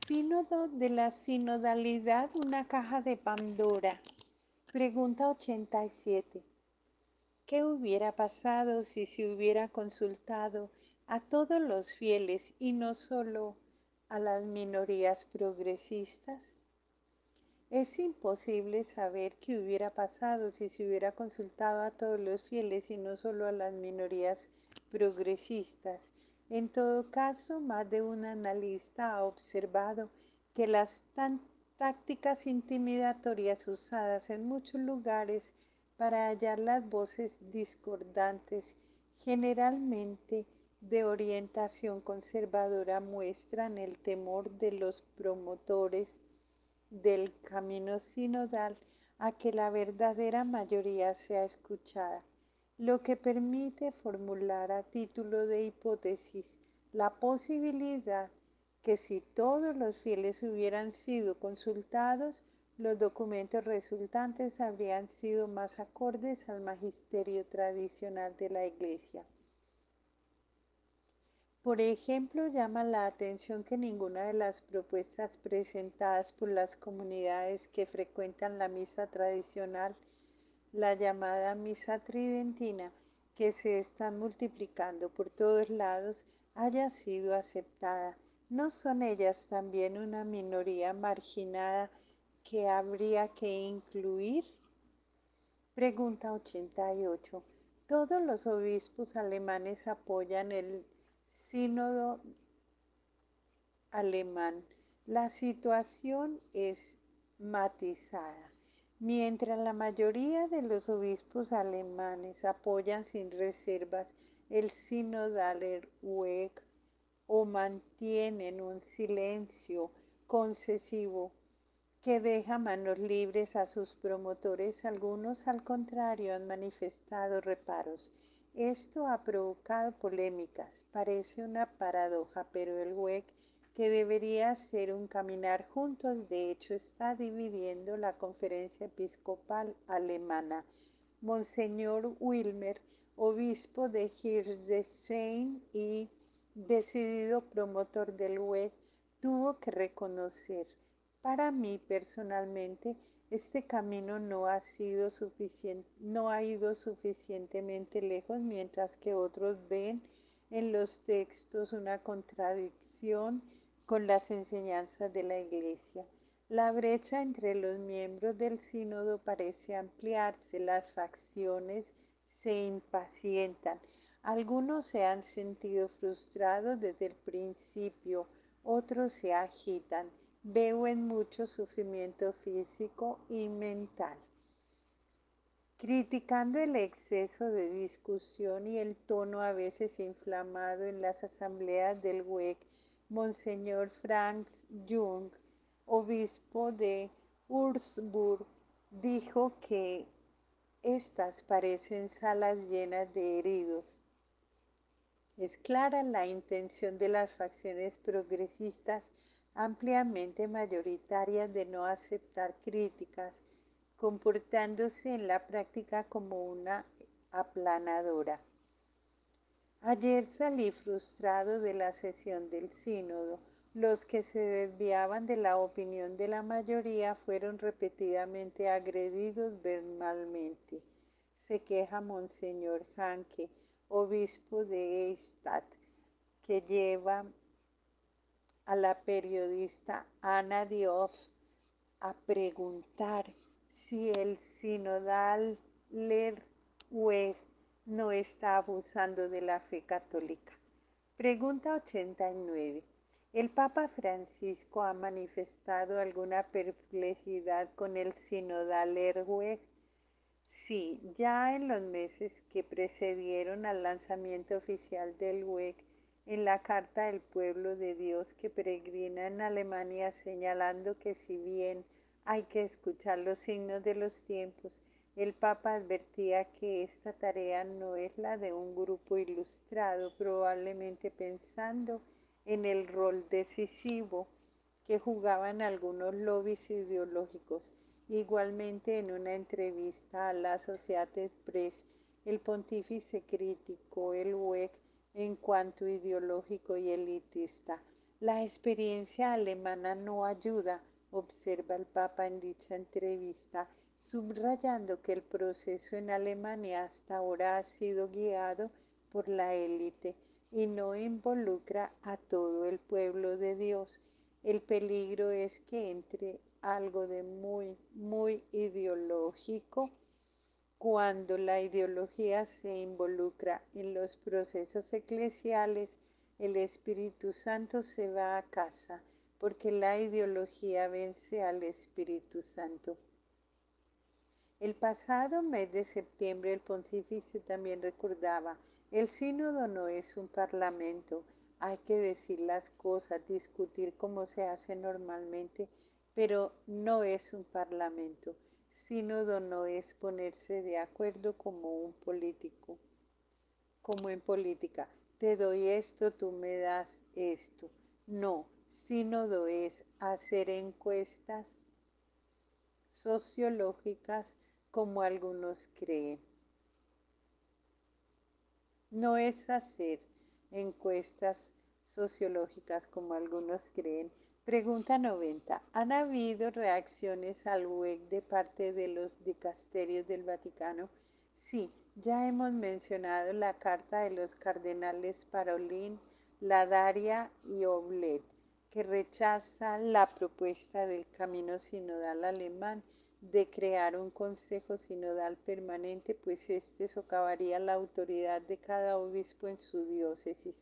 Sínodo de la sinodalidad, una caja de Pandora. Pregunta 87. ¿Qué hubiera pasado si se hubiera consultado a todos los fieles y no solo a las minorías progresistas? Es imposible saber qué hubiera pasado si se hubiera consultado a todos los fieles y no solo a las minorías progresistas. En todo caso, más de un analista ha observado que las tácticas intimidatorias usadas en muchos lugares para hallar las voces discordantes, generalmente de orientación conservadora, muestran el temor de los promotores del camino sinodal a que la verdadera mayoría sea escuchada, lo que permite formular a título de hipótesis la posibilidad que si todos los fieles hubieran sido consultados, los documentos resultantes habrían sido más acordes al magisterio tradicional de la Iglesia. Por ejemplo, llama la atención que ninguna de las propuestas presentadas por las comunidades que frecuentan la misa tradicional, la llamada misa tridentina, que se están multiplicando por todos lados, haya sido aceptada. ¿No son ellas también una minoría marginada que habría que incluir? Pregunta 88. Todos los obispos alemanes apoyan el sínodo alemán. La situación es matizada. Mientras la mayoría de los obispos alemanes apoyan sin reservas el Synodaler Weg o mantienen un silencio concesivo que deja manos libres a sus promotores, algunos al contrario han manifestado reparos. Esto ha provocado polémicas. Parece una paradoja, pero el WEC, que debería ser un caminar juntos, de hecho está dividiendo la conferencia episcopal alemana. Monseñor Wilmer, obispo de Hildesheim y decidido promotor del WEC, tuvo que reconocer: para mí personalmente, este camino no ha ido suficientemente lejos, mientras que otros ven en los textos una contradicción con las enseñanzas de la Iglesia. La brecha entre los miembros del sínodo parece ampliarse, las facciones se impacientan. Algunos se han sentido frustrados desde el principio, otros se agitan. Veo en mucho sufrimiento físico y mental. Criticando el exceso de discusión y el tono a veces inflamado en las asambleas del WEC, Monseñor Franz Jung, obispo de Würzburg, dijo que estas parecen salas llenas de heridos. Es clara la intención de las facciones progresistas ampliamente mayoritarias de no aceptar críticas, comportándose en la práctica como una aplanadora. Ayer salí frustrado de la sesión del sínodo. Los que se desviaban de la opinión de la mayoría fueron repetidamente agredidos verbalmente. Se queja Monseñor Hanke, obispo de Eichstätt, que lleva a la periodista Ana Diouf a preguntar si el sinodal Lerweg no está abusando de la fe católica. Pregunta 89. ¿El Papa Francisco ha manifestado alguna perplejidad con el sinodal Lerweg? Sí, ya en los meses que precedieron al lanzamiento oficial del WEC, en la Carta del Pueblo de Dios que peregrina en Alemania, señalando que si bien hay que escuchar los signos de los tiempos, el Papa advertía que esta tarea no es la de un grupo ilustrado, probablemente pensando en el rol decisivo que jugaban algunos lobbies ideológicos. Igualmente, en una entrevista a la Associated Press, el pontífice criticó el WEC en cuanto ideológico y elitista. La experiencia alemana no ayuda, observa el Papa en dicha entrevista, subrayando que el proceso en Alemania hasta ahora ha sido guiado por la élite y no involucra a todo el pueblo de Dios. El peligro es que entre algo de muy ideológico. Cuando la ideología se involucra en los procesos eclesiales, el Espíritu Santo se va a casa, porque la ideología vence al Espíritu Santo. El pasado mes de septiembre el pontífice también recordaba, el sínodo no es un parlamento, hay que decir las cosas, discutir como se hace normalmente, pero no es un parlamento. Sínodo no es ponerse de acuerdo como un político, como en política. Te doy esto, tú me das esto. No, sínodo es hacer encuestas sociológicas como algunos creen. No es hacer encuestas sociológicas como algunos creen. Pregunta 90. ¿Han habido reacciones al WEC de parte de los dicasterios del Vaticano? Sí, ya hemos mencionado la carta de los cardenales Parolin, Ladaria y Oblet, que rechaza la propuesta del camino sinodal alemán de crear un consejo sinodal permanente, pues este socavaría la autoridad de cada obispo en su diócesis.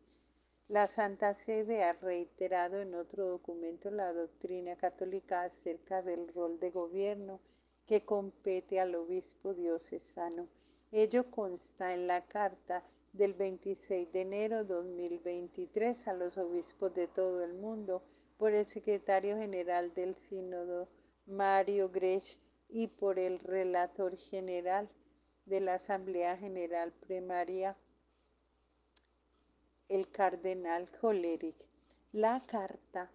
La Santa Sede ha reiterado en otro documento la doctrina católica acerca del rol de gobierno que compete al obispo diocesano. Ello consta en la carta del 26 de enero de 2023 a los obispos de todo el mundo por el secretario general del sínodo Mario Grech y por el relator general de la Asamblea General Primaria, el cardenal Hollerich. La carta,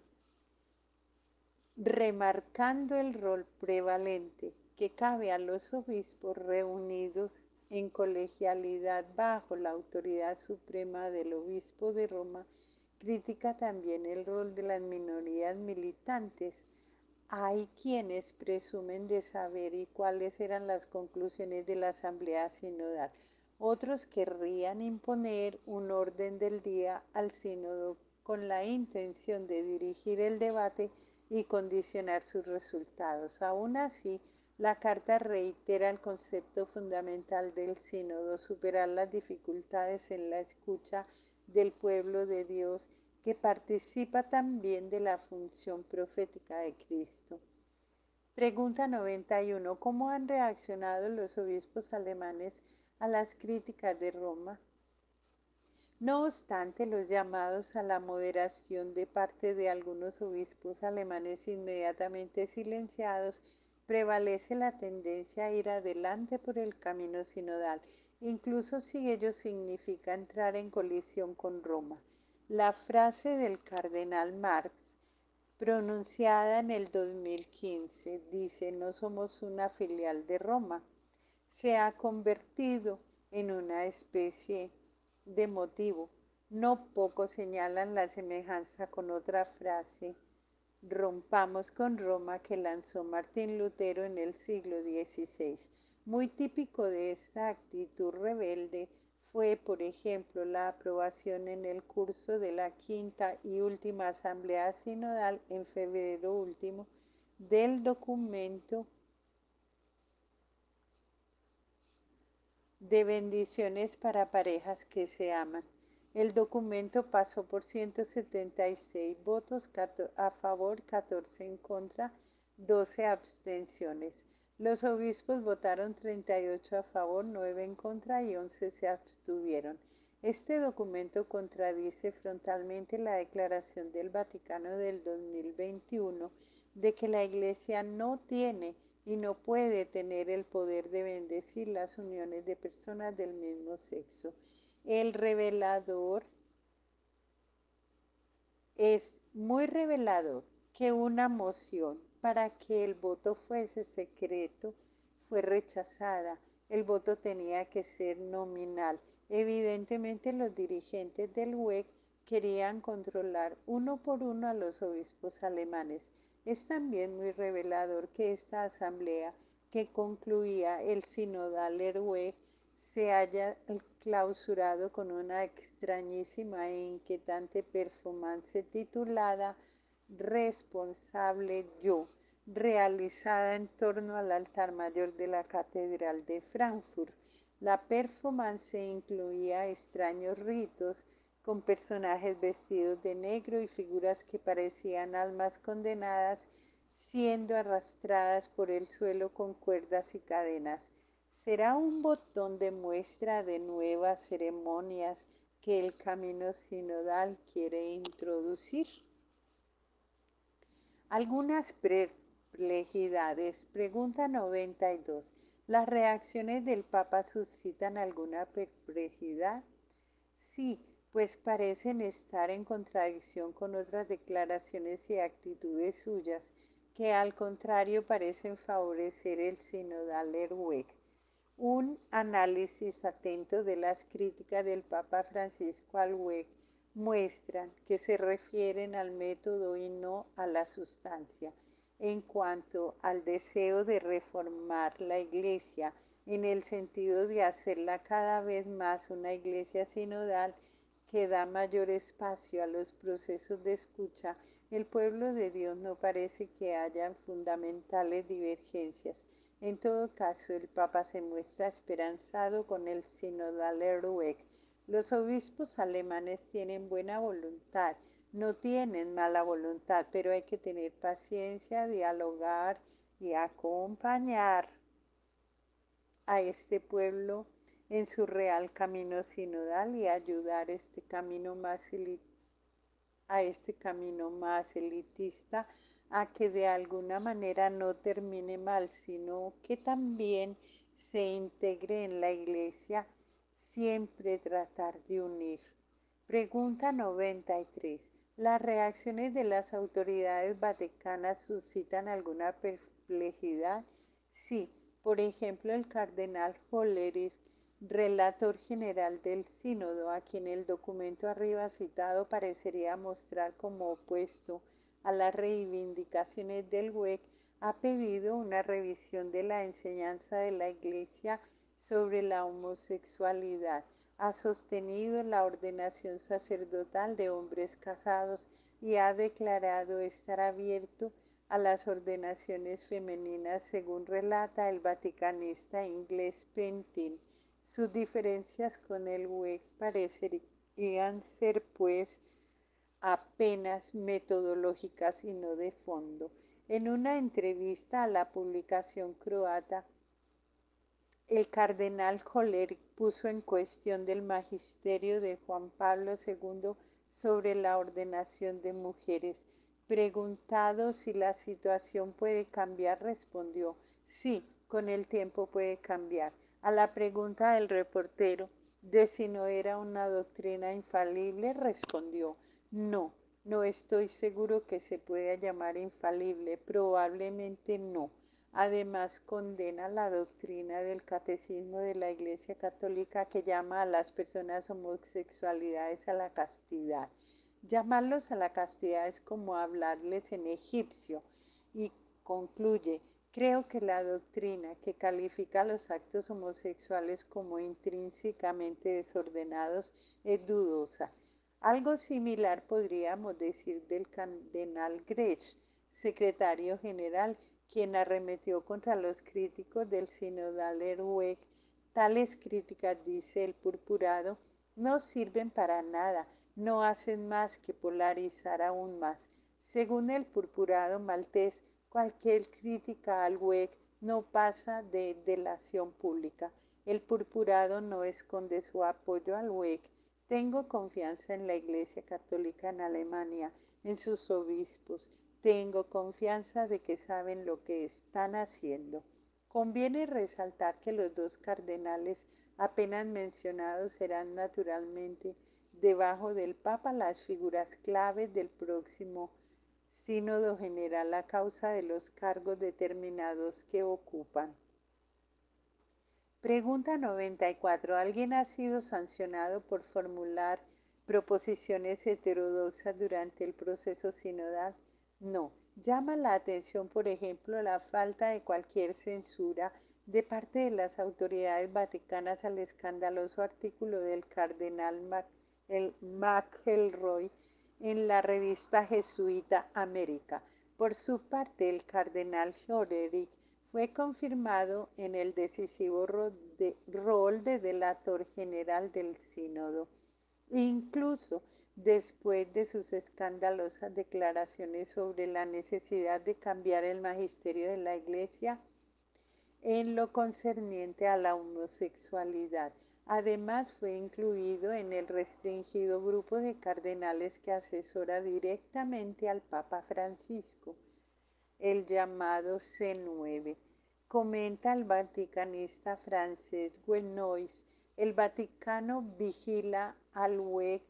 remarcando el rol prevalente que cabe a los obispos reunidos en colegialidad bajo la autoridad suprema del obispo de Roma, critica también el rol de las minorías militantes. Hay quienes presumen de saber y cuáles eran las conclusiones de la Asamblea Sinodal. Otros querrían imponer un orden del día al sínodo con la intención de dirigir el debate y condicionar sus resultados. Aún así, la carta reitera el concepto fundamental del sínodo, superar las dificultades en la escucha del pueblo de Dios que participa también de la función profética de Cristo. Pregunta 91. ¿Cómo han reaccionado los obispos alemanes a las críticas de Roma? No obstante los llamados a la moderación de parte de algunos obispos alemanes inmediatamente silenciados, prevalece la tendencia a ir adelante por el camino sinodal, incluso si ello significa entrar en colisión con Roma. La frase del cardenal Marx, pronunciada en el 2015, dice: no somos una filial de Roma, se ha convertido en una especie de motivo. No pocos señalan la semejanza con otra frase, rompamos con Roma, que lanzó Martín Lutero en el siglo XVI. Muy típico de esta actitud rebelde fue, por ejemplo, la aprobación en el curso de la quinta y última asamblea sinodal en febrero último del documento de bendiciones para parejas que se aman. El documento pasó por 176 votos a favor, 14 en contra, 12 abstenciones. Los obispos votaron 38 a favor, 9 en contra y 11 se abstuvieron. Este documento contradice frontalmente la declaración del Vaticano del 2021 de que la Iglesia no tiene y no puede tener el poder de bendecir las uniones de personas del mismo sexo. El revelador es muy revelador que una moción para que el voto fuese secreto fue rechazada. El voto tenía que ser nominal. Evidentemente los dirigentes del WEC querían controlar uno por uno a los obispos alemanes. Es también muy revelador que esta asamblea, que concluía el sinodal Erweg, se haya clausurado con una extrañísima e inquietante performance titulada Responsable Yo, realizada en torno al altar mayor de la Catedral de Frankfurt. La performance incluía extraños ritos con personajes vestidos de negro y figuras que parecían almas condenadas siendo arrastradas por el suelo con cuerdas y cadenas. Será un botón de muestra de nuevas ceremonias que el camino sinodal quiere introducir. Algunas perplejidades. Pregunta 92. ¿Las reacciones del Papa suscitan alguna perplejidad? Sí, pues parecen estar en contradicción con otras declaraciones y actitudes suyas, que al contrario parecen favorecer el sinodal Erweg. Un análisis atento de las críticas del Papa Francisco al WEC muestran que se refieren al método y no a la sustancia. En cuanto al deseo de reformar la Iglesia en el sentido de hacerla cada vez más una Iglesia sinodal que da mayor espacio a los procesos de escucha, el pueblo de Dios no parece que haya fundamentales divergencias. En todo caso, el Papa se muestra esperanzado con el sinodal Erweg. Los obispos alemanes tienen buena voluntad, no tienen mala voluntad, pero hay que tener paciencia, dialogar y acompañar a este pueblo en su real camino sinodal y ayudar a este camino más elitista a que de alguna manera no termine mal, sino que también se integre en la iglesia, siempre tratar de unir. Pregunta 93. ¿Las reacciones de las autoridades vaticanas suscitan alguna perplejidad? Sí, por ejemplo, el cardenal Hollerich, relator general del sínodo, a quien el documento arriba citado parecería mostrar como opuesto a las reivindicaciones del WEC, ha pedido una revisión de la enseñanza de la Iglesia sobre la homosexualidad, ha sostenido la ordenación sacerdotal de hombres casados y ha declarado estar abierto a las ordenaciones femeninas, según relata el vaticanista inglés Pentin. Sus diferencias con el WEC parecerían ser, pues, apenas metodológicas y no de fondo. En una entrevista a la publicación croata, el cardenal Koller puso en cuestión del magisterio de Juan Pablo II sobre la ordenación de mujeres. Preguntado si la situación puede cambiar, respondió, sí, con el tiempo puede cambiar. A la pregunta del reportero de si no era una doctrina infalible, respondió, no, no estoy seguro que se pueda llamar infalible, probablemente no. Además, condena la doctrina del catecismo de la Iglesia Católica que llama a las personas homosexualidades a la castidad. Llamarlos a la castidad es como hablarles en egipcio. Y concluye, creo que la doctrina que califica los actos homosexuales como intrínsecamente desordenados es dudosa. Algo similar podríamos decir del cardenal Grech, secretario general, quien arremetió contra los críticos del sinodal Erweg. Tales críticas, dice el purpurado, no sirven para nada, no hacen más que polarizar aún más. Según el purpurado maltés, cualquier crítica al WEC no pasa de delación pública. El purpurado no esconde su apoyo al WEC. Tengo confianza en la Iglesia Católica en Alemania, en sus obispos, tengo confianza de que saben lo que están haciendo. Conviene resaltar que los dos cardenales apenas mencionados serán naturalmente debajo del Papa las figuras claves del próximo sínodo general a causa de los cargos determinados que ocupan. Pregunta 94. ¿Alguien ha sido sancionado por formular proposiciones heterodoxas durante el proceso sinodal? No. Llama la atención, por ejemplo, la falta de cualquier censura de parte de las autoridades vaticanas al escandaloso artículo del cardenal McElroy en la revista jesuita América. Por su parte, el cardenal Horerick fue confirmado en el decisivo rol de delator general del sínodo, incluso después de sus escandalosas declaraciones sobre la necesidad de cambiar el magisterio de la Iglesia en lo concerniente a la homosexualidad. Además, fue incluido en el restringido grupo de cardenales que asesora directamente al Papa Francisco, el llamado C9. Comenta el vaticanista Frances Guenois, el Vaticano vigila al WEC,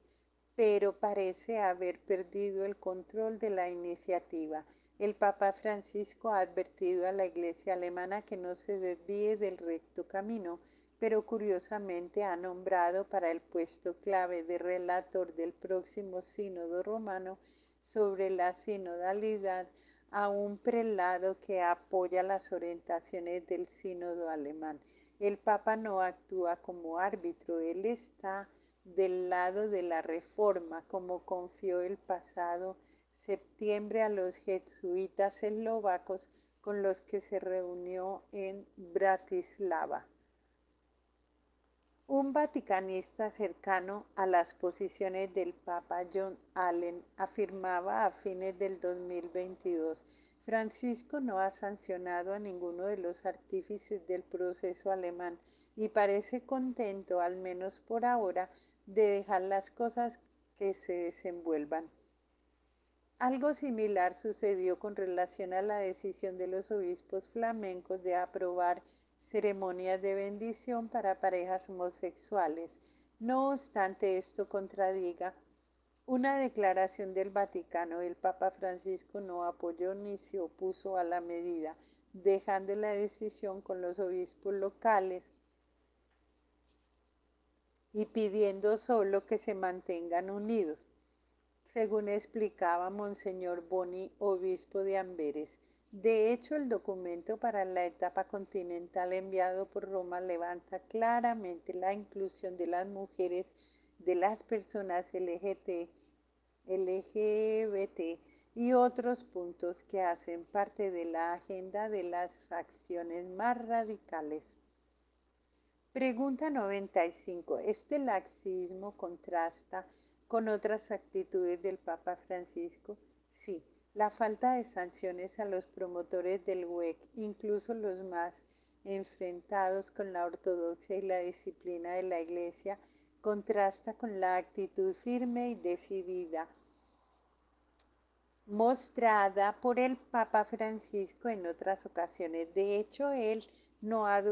pero parece haber perdido el control de la iniciativa. El Papa Francisco ha advertido a la Iglesia alemana que no se desvíe del recto camino, pero curiosamente ha nombrado para el puesto clave de relator del próximo sínodo romano sobre la sinodalidad a un prelado que apoya las orientaciones del sínodo alemán. El Papa no actúa como árbitro, él está del lado de la reforma, como confió el pasado septiembre a los jesuitas eslovacos con los que se reunió en Bratislava. Un vaticanista cercano a las posiciones del Papa, John Allen, afirmaba a fines del 2022: Francisco no ha sancionado a ninguno de los artífices del proceso alemán y parece contento, al menos por ahora, de dejar las cosas que se desenvuelvan. Algo similar sucedió con relación a la decisión de los obispos flamencos de aprobar ceremonias de bendición para parejas homosexuales. No obstante esto contradiga una declaración del Vaticano, el Papa Francisco no apoyó ni se opuso a la medida, dejando la decisión con los obispos locales y pidiendo solo que se mantengan unidos, según explicaba Monseñor Boni, obispo de Amberes. De hecho, el documento para la etapa continental enviado por Roma levanta claramente la inclusión de las mujeres, de las personas LGBT y otros puntos que hacen parte de la agenda de las facciones más radicales. Pregunta 95. ¿Este laxismo contrasta con otras actitudes del Papa Francisco? Sí, la falta de sanciones a los promotores del WEC, incluso los más enfrentados con la ortodoxia y la disciplina de la Iglesia, contrasta con la actitud firme y decidida mostrada por el Papa Francisco en otras ocasiones. De hecho, él no ha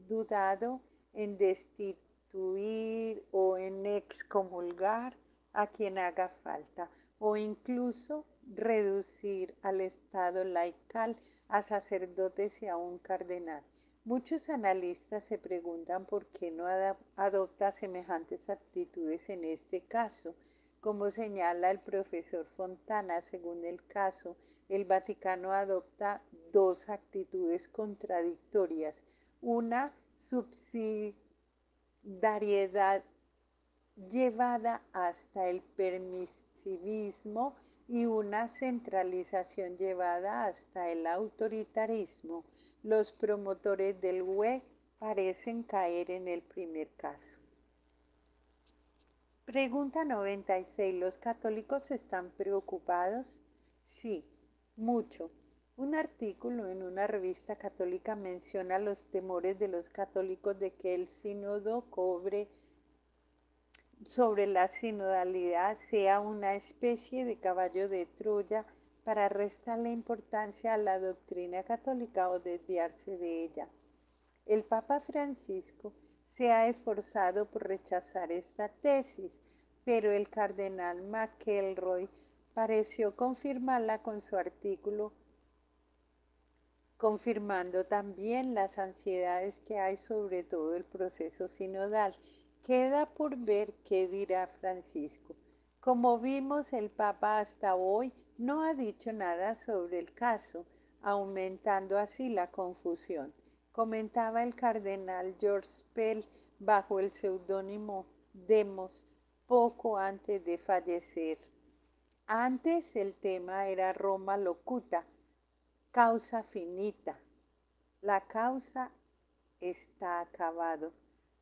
dudado en destituir o en excomulgar a quien haga falta, o incluso reducir al estado laical a sacerdotes y a un cardenal. Muchos analistas se preguntan por qué no adopta semejantes actitudes en este caso. Como señala el profesor Fontana, según el caso, el Vaticano adopta dos actitudes contradictorias: una subsidiariedad llevada hasta el permisivismo y una centralización llevada hasta el autoritarismo. Los promotores del WEC parecen caer en el primer caso. Pregunta 96. ¿Los católicos están preocupados? Sí, mucho. Un artículo en una revista católica menciona los temores de los católicos de que el sínodo sobre la sinodalidad sea una especie de caballo de Troya para restarle importancia a la doctrina católica o desviarse de ella. El Papa Francisco se ha esforzado por rechazar esta tesis, pero el cardenal McElroy pareció confirmarla con su artículo, confirmando también las ansiedades que hay sobre todo el proceso sinodal. Queda por ver qué dirá Francisco. Como vimos, el Papa hasta hoy no ha dicho nada sobre el caso, aumentando así la confusión. Comentaba el cardenal George Pell bajo el seudónimo Demos poco antes de fallecer. Antes el tema era Roma locuta, causa finita. La causa está acabado.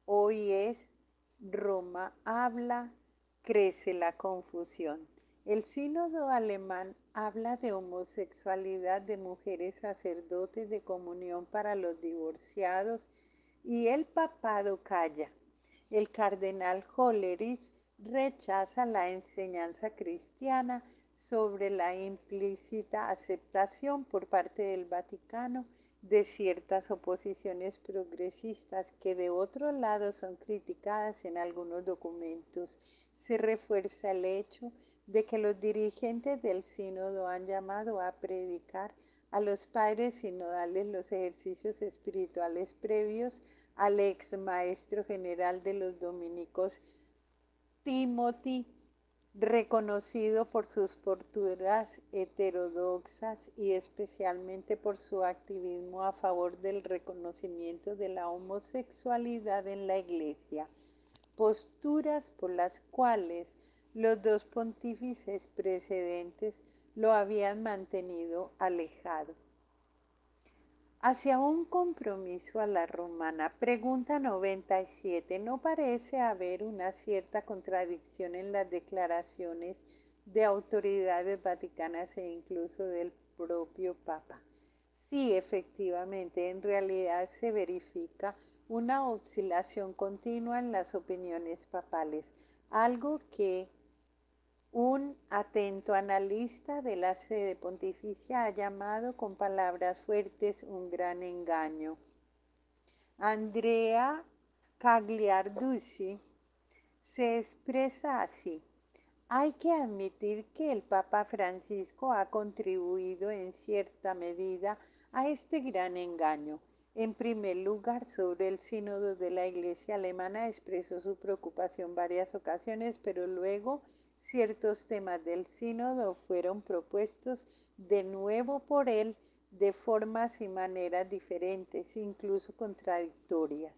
Hoy es Roma habla, crece la confusión. El sínodo alemán habla de homosexualidad de mujeres sacerdotes de comunión para los divorciados y el papado calla. El cardenal Hollerich rechaza la enseñanza cristiana sobre la implícita aceptación por parte del Vaticano de ciertas oposiciones progresistas que de otro lado son criticadas en algunos documentos. Se refuerza el hecho de que los dirigentes del sínodo han llamado a predicar a los padres sinodales los ejercicios espirituales previos al ex maestro general de los dominicos Timothy, reconocido por sus posturas heterodoxas y especialmente por su activismo a favor del reconocimiento de la homosexualidad en la Iglesia, posturas por las cuales los dos pontífices precedentes lo habían mantenido alejado. Hacia un compromiso a la romana. Pregunta 97. ¿No parece haber una cierta contradicción en las declaraciones de autoridades vaticanas e incluso del propio Papa? Sí, efectivamente, en realidad se verifica una oscilación continua en las opiniones papales, algo que un atento analista de la sede pontificia ha llamado con palabras fuertes un gran engaño. Andrea Cagliarducci se expresa así: hay que admitir que el Papa Francisco ha contribuido en cierta medida a este gran engaño. En primer lugar, sobre el sínodo de la Iglesia alemana expresó su preocupación varias ocasiones, pero luego ciertos temas del sínodo fueron propuestos de nuevo por él de formas y maneras diferentes, incluso contradictorias.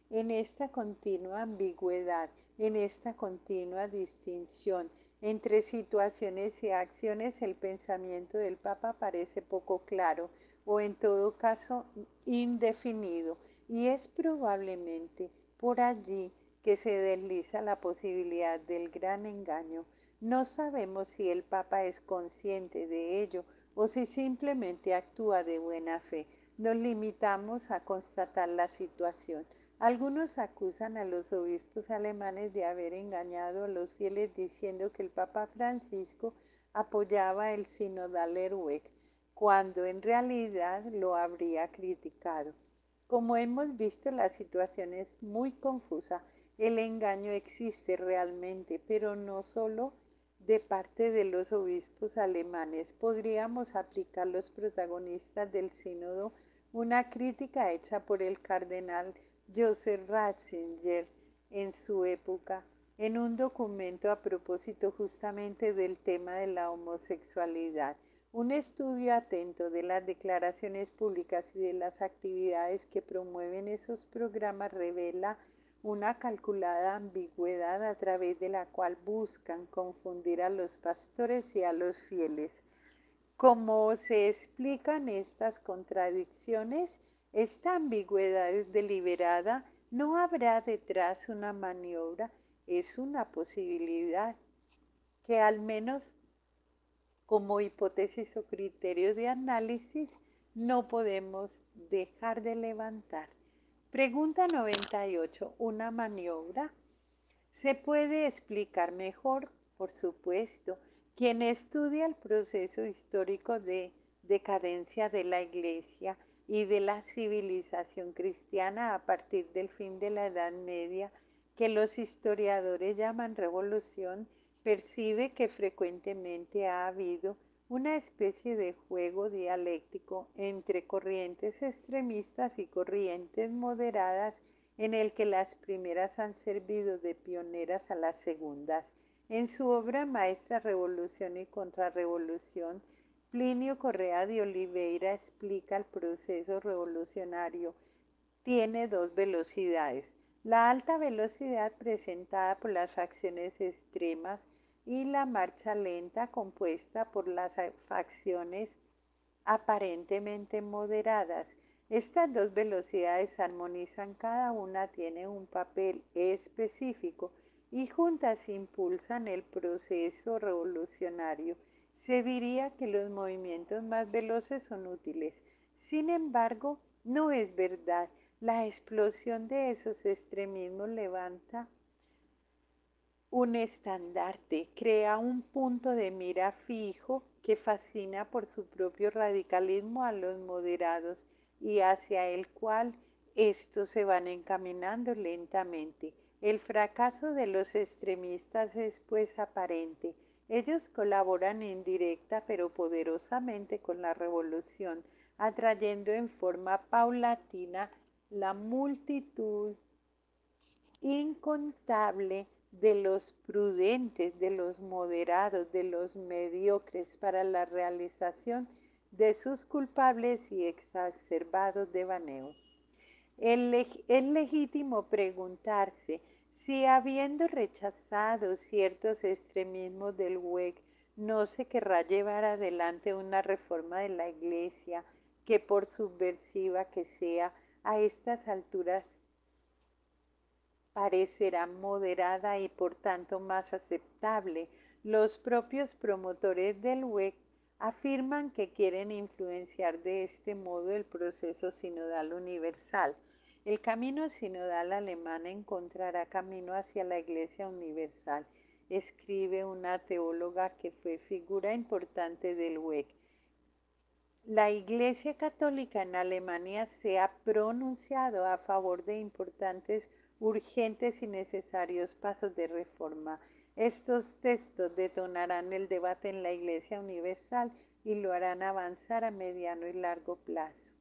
En esta continua ambigüedad, en esta continua distinción entre situaciones y acciones, el pensamiento del Papa parece poco claro o en todo caso indefinido, y es probablemente por allí que se desliza la posibilidad del gran engaño. No sabemos si el Papa es consciente de ello o si simplemente actúa de buena fe. Nos limitamos a constatar la situación. Algunos acusan a los obispos alemanes de haber engañado a los fieles diciendo que el Papa Francisco apoyaba el sinodal Erweck, cuando en realidad lo habría criticado. Como hemos visto, la situación es muy confusa. El engaño existe realmente, pero no solo de parte de los obispos alemanes. Podríamos aplicar los protagonistas del sínodo una crítica hecha por el cardenal Joseph Ratzinger en su época, en un documento a propósito justamente del tema de la homosexualidad. Un estudio atento de las declaraciones públicas y de las actividades que promueven esos programas revela una calculada ambigüedad a través de la cual buscan confundir a los pastores y a los fieles. Como se explican estas contradicciones, esta ambigüedad es deliberada, no habrá detrás una maniobra, es una posibilidad que al menos como hipótesis o criterio de análisis no podemos dejar de levantar. Pregunta 98. ¿Una maniobra? ¿Se puede explicar mejor? Por supuesto. Quien estudia el proceso histórico de decadencia de la Iglesia y de la civilización cristiana a partir del fin de la Edad Media, que los historiadores llaman revolución, percibe que frecuentemente ha habido una especie de juego dialéctico entre corrientes extremistas y corrientes moderadas en el que las primeras han servido de pioneras a las segundas. En su obra maestra Revolución y Contrarrevolución, Plinio Correa de Oliveira explica el proceso revolucionario. Tiene dos velocidades: la alta velocidad presentada por las facciones extremas y la marcha lenta compuesta por las facciones aparentemente moderadas. Estas dos velocidades armonizan, cada una tiene un papel específico y juntas impulsan el proceso revolucionario. Se diría que los movimientos más veloces son útiles. Sin embargo, no es verdad. La explosión de esos extremismos levanta un estandarte, crea un punto de mira fijo que fascina por su propio radicalismo a los moderados y hacia el cual estos se van encaminando lentamente. El fracaso de los extremistas es pues aparente. Ellos colaboran indirecta pero poderosamente con la revolución, atrayendo en forma paulatina la multitud incontable de los prudentes, de los moderados, de los mediocres para la realización de sus culpables y exacerbados devaneos. Es legítimo preguntarse si, habiendo rechazado ciertos extremismos del WEC, no se querrá llevar adelante una reforma de la Iglesia que, por subversiva que sea, a estas alturas parecerá moderada y por tanto más aceptable. Los propios promotores del WEC afirman que quieren influenciar de este modo el proceso sinodal universal. El camino sinodal alemán encontrará camino hacia la Iglesia universal, escribe una teóloga que fue figura importante del WEC. La Iglesia Católica en Alemania se ha pronunciado a favor de importantes, urgentes y necesarios pasos de reforma. Estos textos detonarán el debate en la Iglesia Universal y lo harán avanzar a mediano y largo plazo.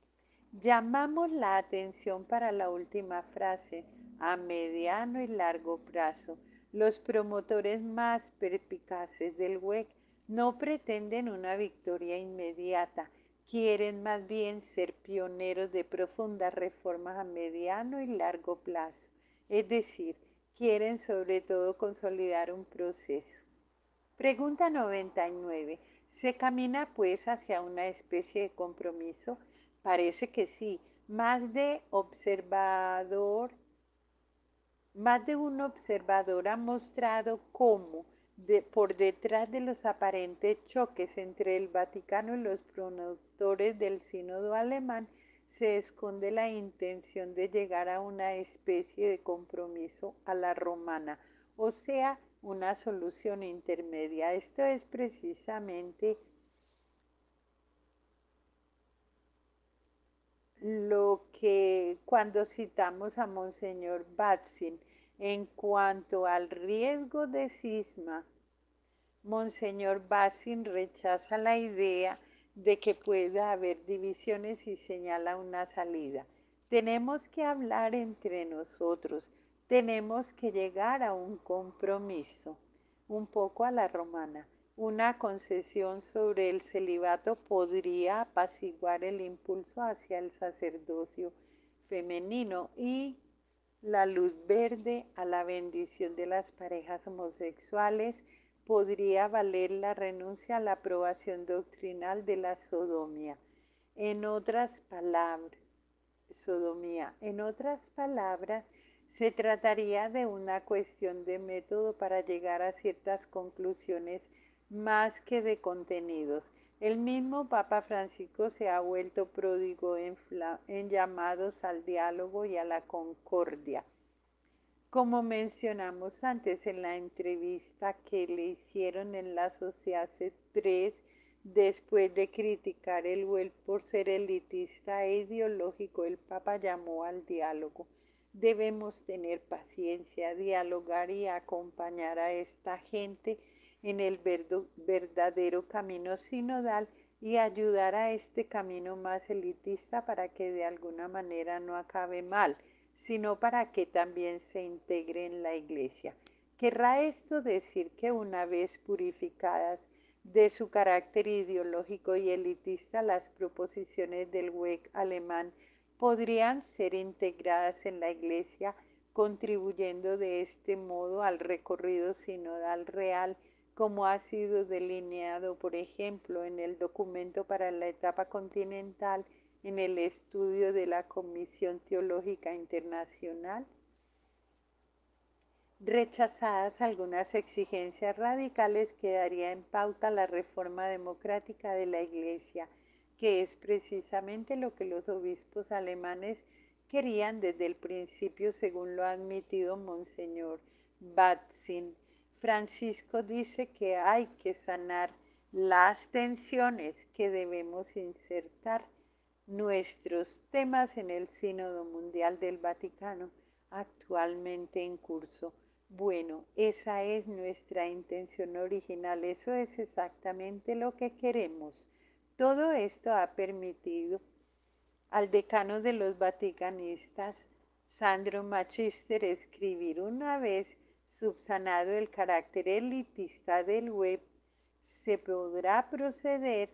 Llamamos la atención para la última frase: a mediano y largo plazo. Los promotores más perspicaces del WEC no pretenden una victoria inmediata, quieren más bien ser pioneros de profundas reformas a mediano y largo plazo, es decir, quieren sobre todo consolidar un proceso. Pregunta 99. ¿Se camina pues hacia una especie de compromiso? Parece que sí. Más de un observador ha mostrado cómo, por detrás de los aparentes choques entre el Vaticano y los promotores del sínodo alemán, se esconde la intención de llegar a una especie de compromiso a la romana, o sea, una solución intermedia. Esto es precisamente lo que cuando citamos a Monseñor Batzin en cuanto al riesgo de cisma, Monseñor Batzin rechaza la idea de que pueda haber divisiones y señala una salida. Tenemos que hablar entre nosotros, tenemos que llegar a un compromiso, un poco a la romana. Una concesión sobre el celibato podría apaciguar el impulso hacia el sacerdocio femenino y la luz verde a la bendición de las parejas homosexuales podría valer la renuncia a la aprobación doctrinal de la sodomía. En otras palabras, se trataría de una cuestión de método para llegar a ciertas conclusiones más que de contenidos. El mismo Papa Francisco se ha vuelto pródigo en llamados al diálogo y a la concordia. Como mencionamos antes en la entrevista que le hicieron en la Sociedad 3, después de criticar el WEL por ser elitista e ideológico, el Papa llamó al diálogo. Debemos tener paciencia, dialogar y acompañar a esta gente en el verdadero camino sinodal y ayudar a este camino más elitista para que de alguna manera no acabe mal. sino para que también se integre en la Iglesia. ¿Querrá esto decir que una vez purificadas de su carácter ideológico y elitista, las proposiciones del WEC alemán podrían ser integradas en la Iglesia, contribuyendo de este modo al recorrido sinodal real, como ha sido delineado, por ejemplo, en el documento para la etapa continental, en el estudio de la Comisión Teológica Internacional? Rechazadas algunas exigencias radicales, quedaría en pauta la reforma democrática de la Iglesia, que es precisamente lo que los obispos alemanes querían desde el principio, según lo ha admitido Monseñor Batzin. Francisco dice que hay que sanar las tensiones, que debemos insertar nuestros temas en el Sínodo Mundial del Vaticano actualmente en curso. Bueno, esa es nuestra intención original, eso es exactamente lo que queremos. Todo esto ha permitido al decano de los vaticanistas, Sandro Magister, escribir: una vez subsanado el carácter elitista del web, se podrá proceder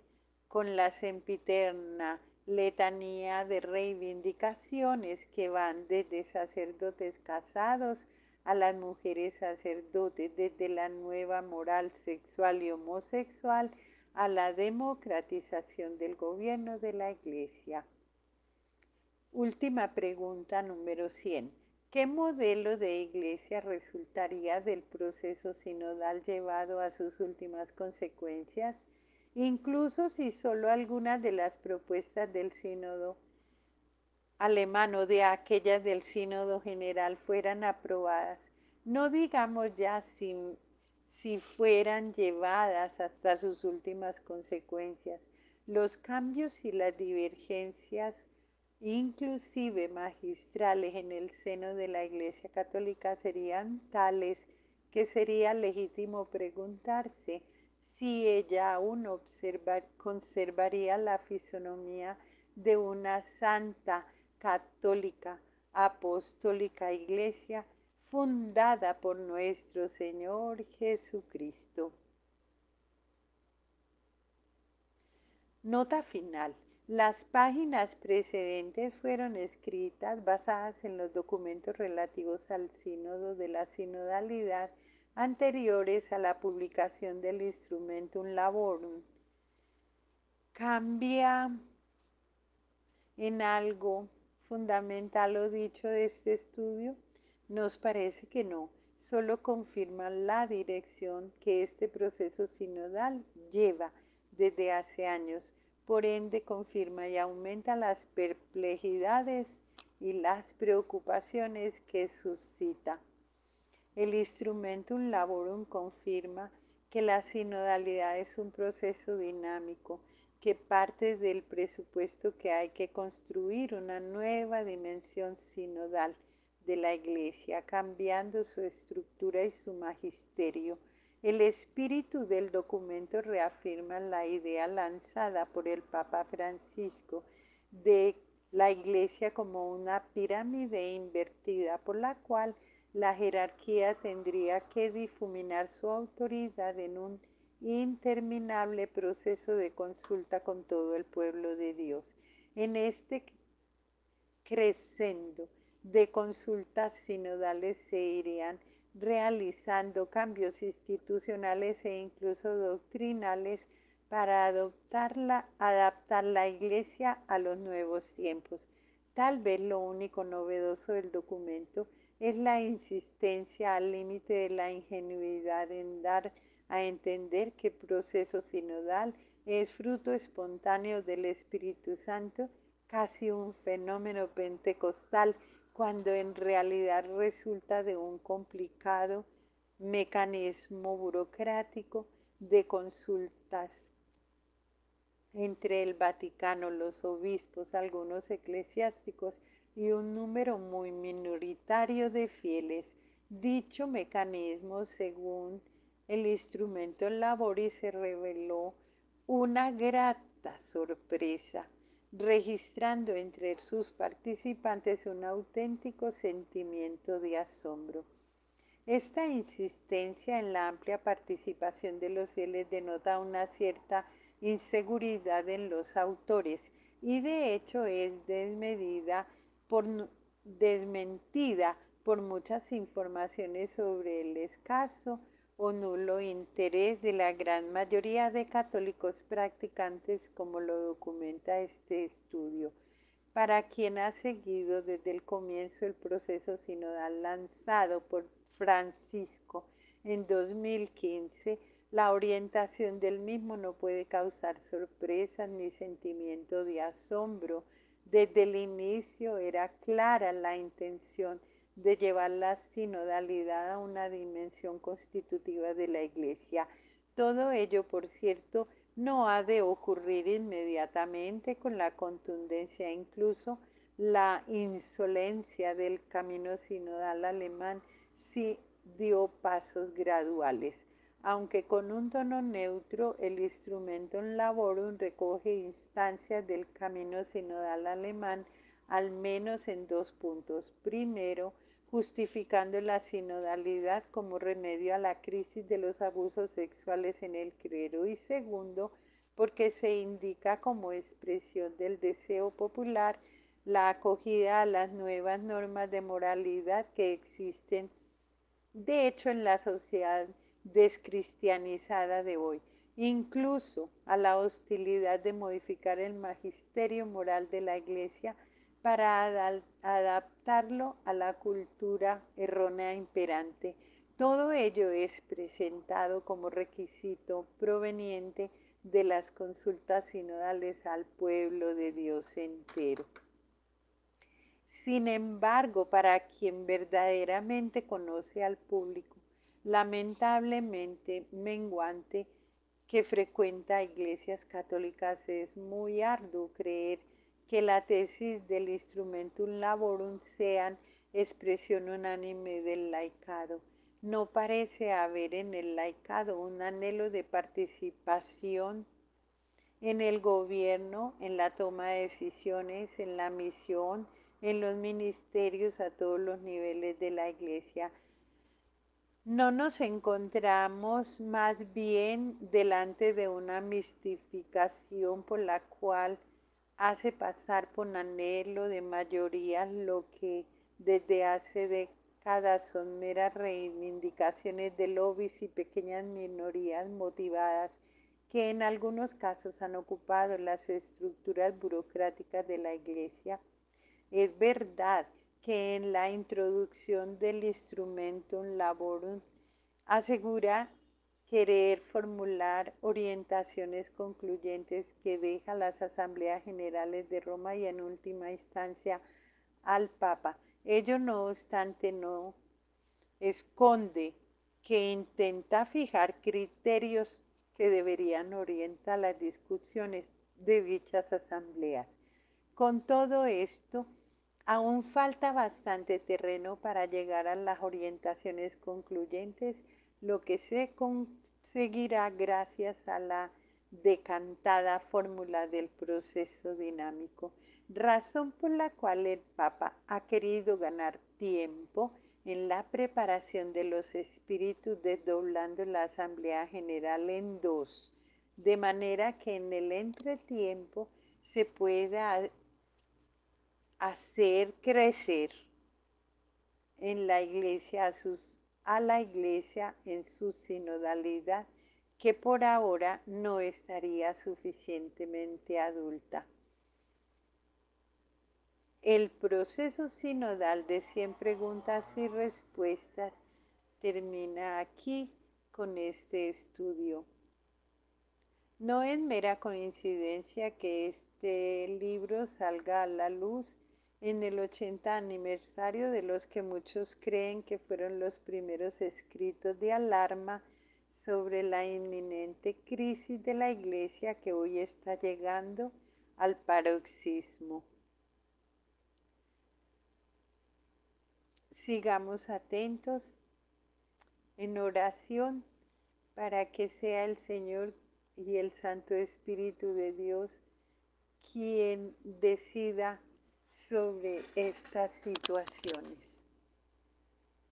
con la sempiterna letanía de reivindicaciones que van desde sacerdotes casados a las mujeres sacerdotes, desde la nueva moral sexual y homosexual a la democratización del gobierno de la Iglesia. Última pregunta número 100. ¿Qué modelo de iglesia resultaría del proceso sinodal llevado a sus últimas consecuencias? Incluso si solo algunas de las propuestas del sínodo alemán o de aquellas del sínodo general fueran aprobadas, no digamos ya si fueran llevadas hasta sus últimas consecuencias, los cambios y las divergencias, inclusive magistrales, en el seno de la Iglesia Católica serían tales que sería legítimo preguntarse si ella aún conservaría la fisonomía de una santa, católica, apostólica Iglesia fundada por nuestro Señor Jesucristo. Nota final. Las páginas precedentes fueron escritas basadas en los documentos relativos al sínodo de la sinodalidad anteriores a la publicación del Instrumentum Laborum. ¿Cambia en algo fundamental lo dicho de este estudio? Nos parece que no, solo confirma la dirección que este proceso sinodal lleva desde hace años. Por ende, confirma y aumenta las perplejidades y las preocupaciones que suscita. El Instrumentum Laborum confirma que la sinodalidad es un proceso dinámico que parte del presupuesto que hay que construir una nueva dimensión sinodal de la Iglesia, cambiando su estructura y su magisterio. El espíritu del documento reafirma la idea lanzada por el Papa Francisco de la Iglesia como una pirámide invertida por la cual la jerarquía tendría que difuminar su autoridad en un interminable proceso de consulta con todo el pueblo de Dios. En este crescendo de consultas sinodales se irían realizando cambios institucionales e incluso doctrinales para adaptar la Iglesia a los nuevos tiempos. Tal vez lo único novedoso del documento es la insistencia al límite de la ingenuidad en dar a entender que el proceso sinodal es fruto espontáneo del Espíritu Santo, casi un fenómeno pentecostal, cuando en realidad resulta de un complicado mecanismo burocrático de consultas entre el Vaticano, los obispos, algunos eclesiásticos y un número muy minoritario de fieles. Dicho mecanismo, según el Instrumentum Laboris, se reveló una grata sorpresa. registrando entre sus participantes un auténtico sentimiento de asombro. Esta insistencia en la amplia participación de los fieles denota una cierta inseguridad en los autores y de hecho es por, desmentida por muchas informaciones sobre el escaso o nulo interés de la gran mayoría de católicos practicantes, como lo documenta este estudio. Para quien ha seguido desde el comienzo el proceso sinodal lanzado por Francisco en 2015, la orientación del mismo no puede causar sorpresas ni sentimiento de asombro. Desde el inicio era clara la intención de llevar la sinodalidad a una dimensión constitutiva de la Iglesia. Todo ello, por cierto, no ha de ocurrir inmediatamente con la contundencia e incluso la insolencia del camino sinodal alemán sí dio pasos graduales. Aunque con un tono neutro, el Instrumentum Laborum recoge instancias del camino sinodal alemán, al menos en dos puntos. Primero, justificando la sinodalidad como remedio a la crisis de los abusos sexuales en el clero, y segundo, porque se indica como expresión del deseo popular la acogida a las nuevas normas de moralidad que existen de hecho en la sociedad descristianizada de hoy, incluso a la hostilidad de modificar el magisterio moral de la Iglesia para adaptarlo a la cultura errónea imperante. Todo ello es presentado como requisito proveniente de las consultas sinodales al pueblo de Dios entero. Sin embargo, para quien verdaderamente conoce al público, lamentablemente menguante, que frecuenta iglesias católicas, es muy arduo creer que la tesis del Instrumentum Laborum sean expresión unánime del laicado. No parece haber en el laicado un anhelo de participación en el gobierno, en la toma de decisiones, en la misión, en los ministerios a todos los niveles de la Iglesia. No nos encontramos más bien delante de una mistificación por la cual hace pasar por anhelo de mayoría lo que desde hace décadas son meras reivindicaciones de lobbies y pequeñas minorías motivadas que en algunos casos han ocupado las estructuras burocráticas de la Iglesia. Es verdad que en la introducción del Instrumentum Laborum asegura querer formular orientaciones concluyentes que deja las asambleas generales de Roma y en última instancia al Papa. Ello no obstante no esconde que intenta fijar criterios que deberían orientar las discusiones de dichas asambleas. Con todo esto, aún falta bastante terreno para llegar a las orientaciones concluyentes, lo que se conseguirá gracias a la decantada fórmula del proceso dinámico, razón por la cual el Papa ha querido ganar tiempo en la preparación de los espíritus, desdoblando la Asamblea General en dos, de manera que en el entretiempo se pueda hacer crecer en la iglesia a la iglesia en su sinodalidad, que por ahora no estaría suficientemente adulta. El proceso sinodal de 100 preguntas y respuestas termina aquí con este estudio. No es mera coincidencia que este libro salga a la luz en el 80 aniversario de los que muchos creen que fueron los primeros escritos de alarma sobre la inminente crisis de la Iglesia que hoy está llegando al paroxismo. Sigamos atentos en oración para que sea el Señor y el Santo Espíritu de Dios quien decida sobre estas situaciones.